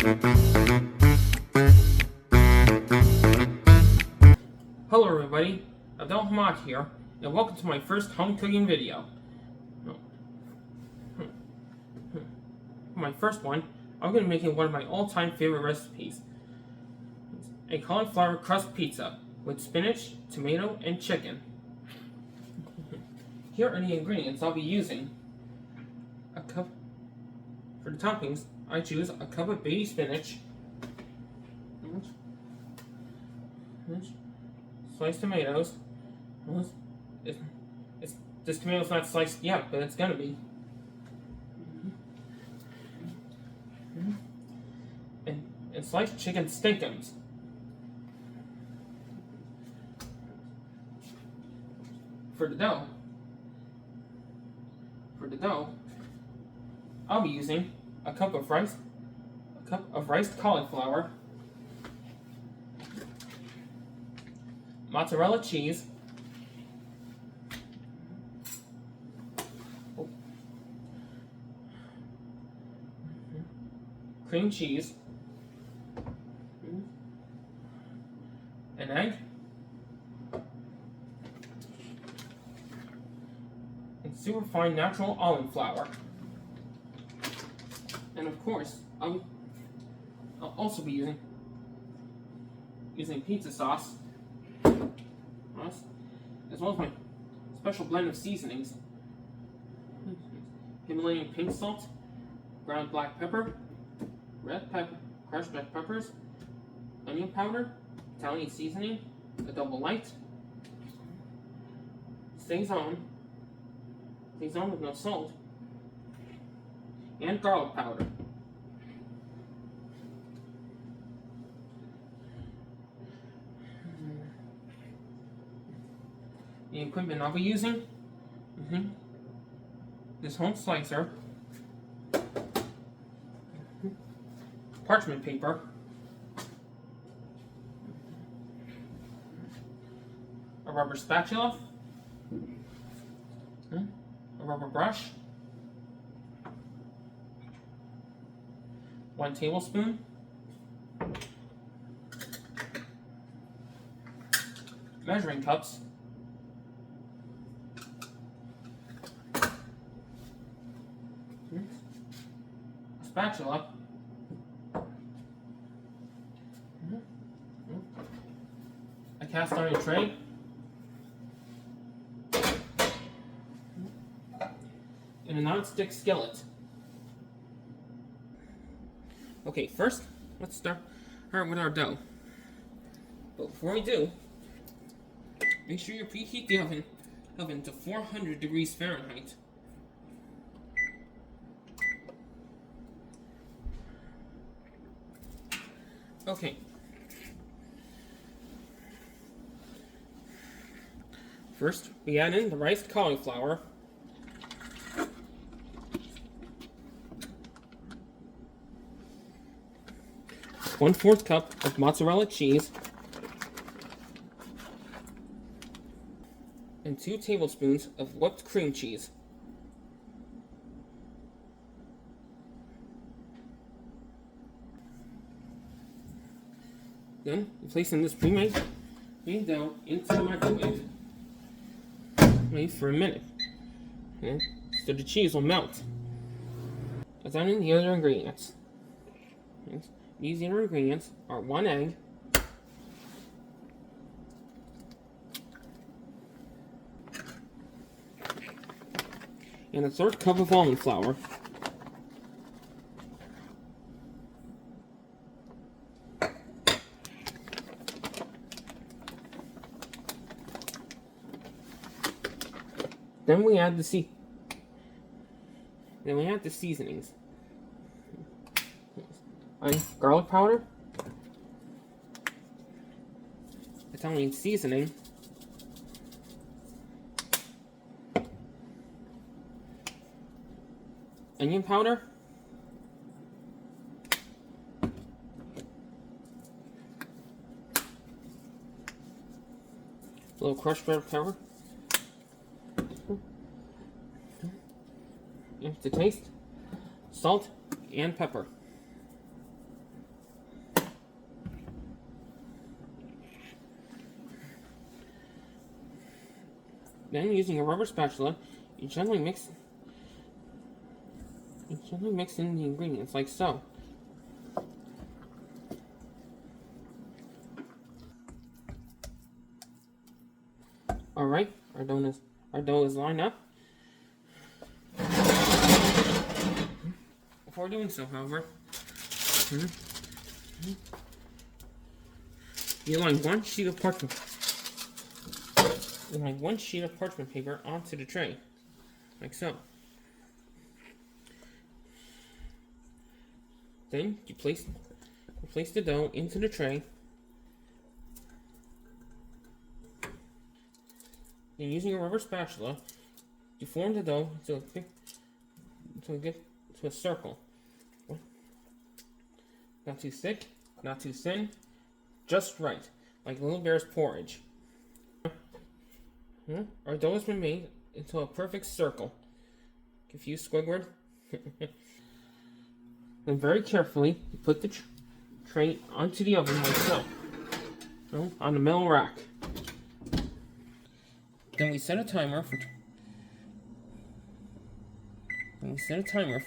Hello everybody, Abdel here, and welcome to my first home cooking video. For my first one, I'm going to be making one of my all-time favorite recipes. A cauliflower crust pizza with spinach, tomato, and chicken. Here are the ingredients I'll be using. A cup. For the toppings, I choose a cup of baby spinach, sliced tomatoes. This tomato's not sliced yet, but it's gonna be. And sliced chicken stinkums. For the dough, I'll be using a cup of riced cauliflower, mozzarella cheese, cream cheese, an egg, and superfine natural almond flour. And of course, I'll also be using pizza sauce, as well as my special blend of seasonings: Himalayan pink salt, ground black pepper, red pepper, crushed red peppers, onion powder, Italian seasoning, a double light, Saison with no salt, and garlic powder. The equipment I'll be using: this home slicer, parchment paper, a rubber spatula, a rubber brush, 1 tablespoon, measuring cups, a spatula, a cast iron tray, and a non-stick skillet. Okay, first, let's start with our dough. But before we do, make sure you preheat the oven to 400 degrees Fahrenheit. Okay. First, we add in the riced cauliflower, one-fourth cup of mozzarella cheese, and 2 tablespoons of whipped cream cheese. Then, placing this pre-made dough into the microwave. Wait for a minute, so the cheese will melt. Let's add in the other ingredients. These other ingredients are 1 egg, and a 1/3 cup of almond flour, Then we add the seasonings. Garlic powder, Italian seasoning, onion powder, a little crushed red pepper, and to taste, salt and pepper. Then, using a rubber spatula, you gently mix in the ingredients like so. Alright, our dough is lined up. Before doing so, however, you line one sheet of parchment paper onto the tray, like so. Then you place the dough into the tray. Then, using a rubber spatula, you form the dough until it gets to a circle. Not too thick, not too thin, just right, like little bear's porridge. Our dough has been made into a perfect circle. Confused, Squidward? Then, very carefully, you put the tray onto the oven like so, on the middle rack. Then we set a timer for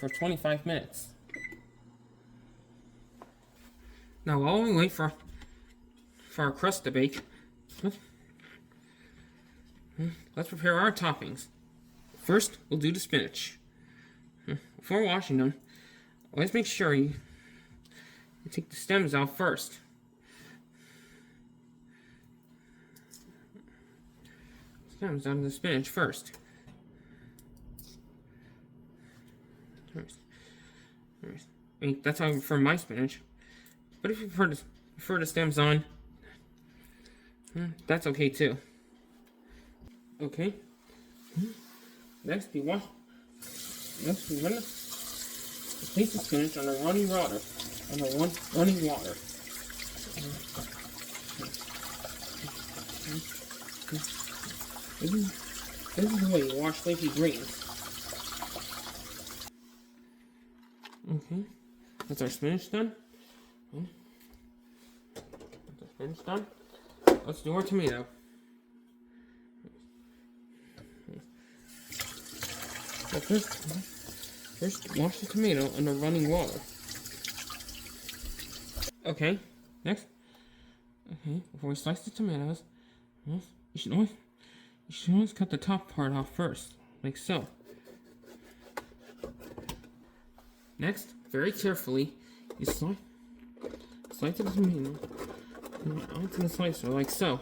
25 minutes. Now, while we wait for our crust to bake, let's prepare our toppings. First, we'll do the spinach. Before washing them, always make sure you take the stems out first. Stems out of the spinach first. I mean, that's how I prefer my spinach. But if you prefer the stems on, that's okay too. Okay. Next, we place the spinach under running water. This is the way you wash leafy greens. Okay, that's our spinach done. Let's do our tomato. So first, wash the tomato under running water. Okay, next. Okay, before we slice the tomatoes, you should always cut the top part off first, like so. Next, very carefully, you slice the tomato onto the slicer, like so.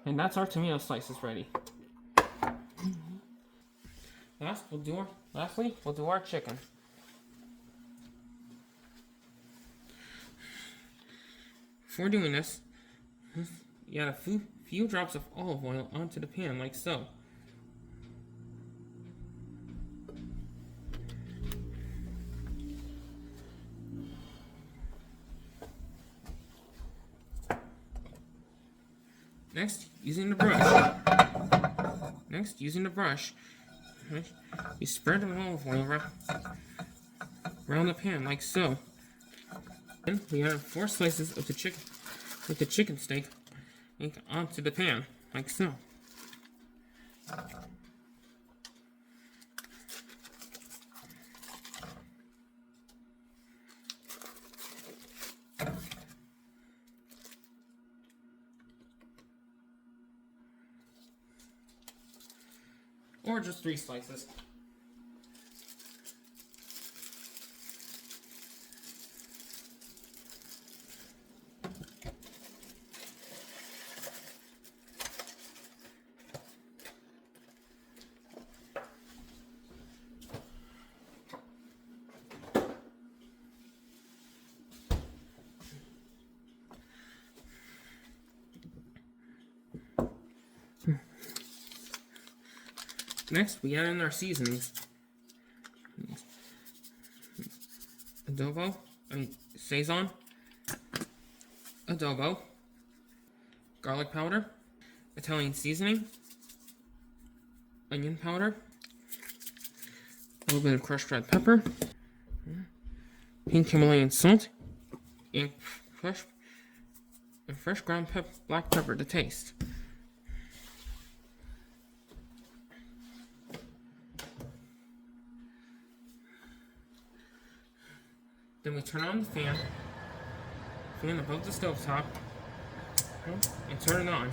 And that's our tomato slices ready. Lastly, we'll do our chicken. Before doing this, you add a few drops of olive oil onto the pan, like so. Next, using the brush, you spread the olive oil around the pan, like so. Then we add 4 slices of the chicken steak onto the pan, like so. Or just 3 slices. Next, we add in our seasonings. Sazon, adobo, garlic powder, Italian seasoning, onion powder, a little bit of crushed red pepper, pink Himalayan salt, and fresh ground black pepper to taste. Then we turn on the fan above the stovetop, and turn it on.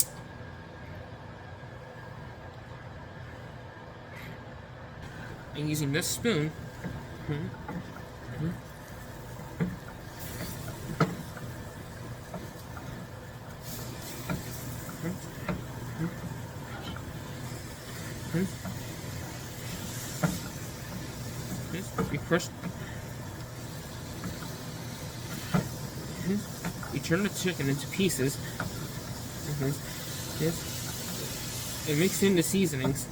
And using this spoon, you turn the chicken into pieces, and mix in the seasonings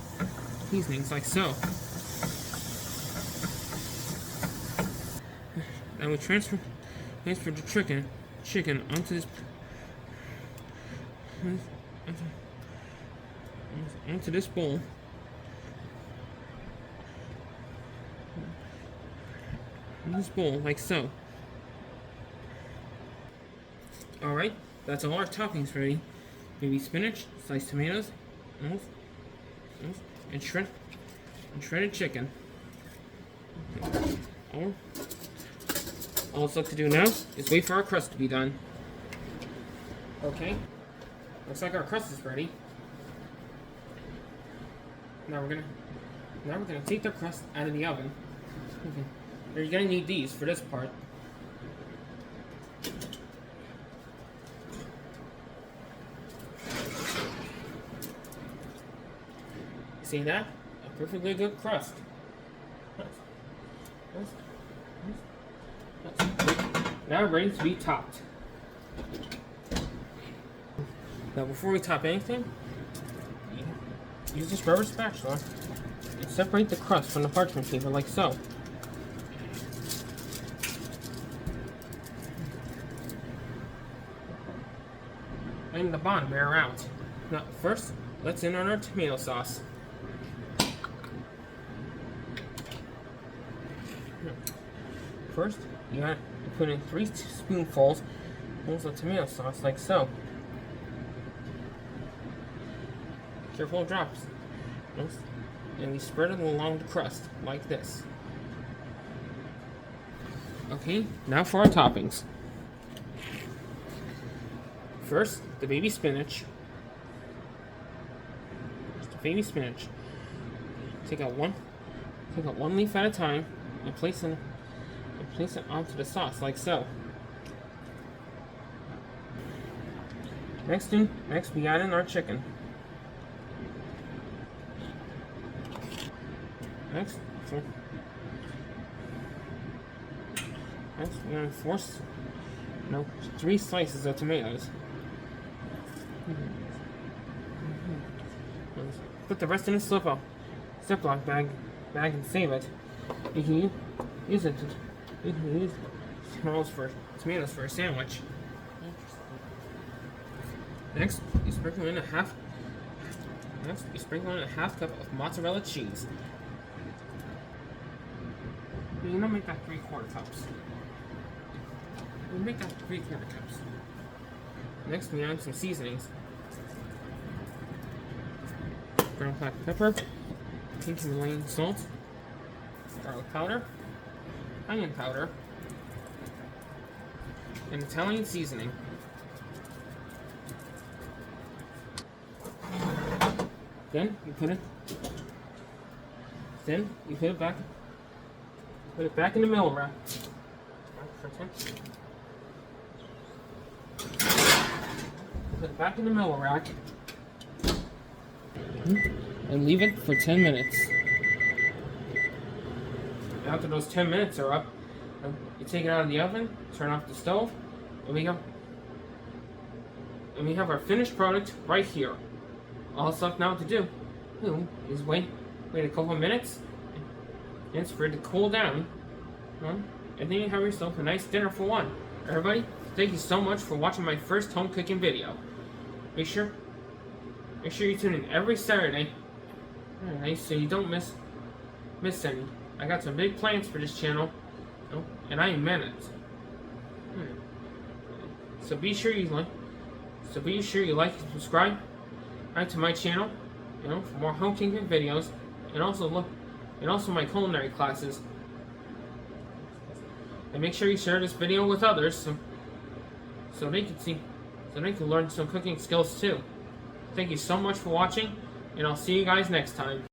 like so. Now we transfer the chicken onto this bowl. Like so. Alright, that's all our toppings ready. Baby spinach, sliced tomatoes, and shredded chicken. All it's left to do now is wait for our crust to be done. Okay, looks like our crust is ready. Now we're gonna take the crust out of the oven. Okay. You're gonna need these for this part. See that? A perfectly good crust. Now ready to be topped. Now before we top anything, use this rubber spatula and separate the crust from the parchment paper like so. And the bottom air out. Now first, let's in on our tomato sauce. First, you have to put in 3 spoonfuls of tomato sauce like so. Careful of drops. And we spread it along the crust like this. Okay, now for our toppings. First, the baby spinach. Just the baby spinach. Take out one leaf at a time and place it onto the sauce like so. Next we add in our chicken. Next we're going to force 3 slices of tomatoes. Put the rest in a Ziploc bag and save it. You can use tomatoes for a sandwich. Next, you sprinkle in a half cup of mozzarella cheese. You don't make that 3/4 cups. We'll make that 3/4 cups. Next, we add some seasonings. Ground black pepper, pink Himalayan salt, garlic powder, onion powder, and Italian seasoning. Then you put it back in the middle rack. Put it back in the middle rack and leave it for 10 minutes. After those 10 minutes are up, you take it out of the oven, turn off the stove, and we have our finished product right here. All that's left now to do is wait a couple of minutes and it's for it to cool down. And then you have yourself a nice dinner for one. Everybody, thank you so much for watching my first home cooking video. Make sure you tune in every Saturday, so you don't miss any. I got some big plans for this channel, and I meant it. So be sure you like. So be sure you like and subscribe to my channel, for more home cooking videos, and also my culinary classes. And make sure you share this video with others so they can learn some cooking skills too. Thank you so much for watching, and I'll see you guys next time.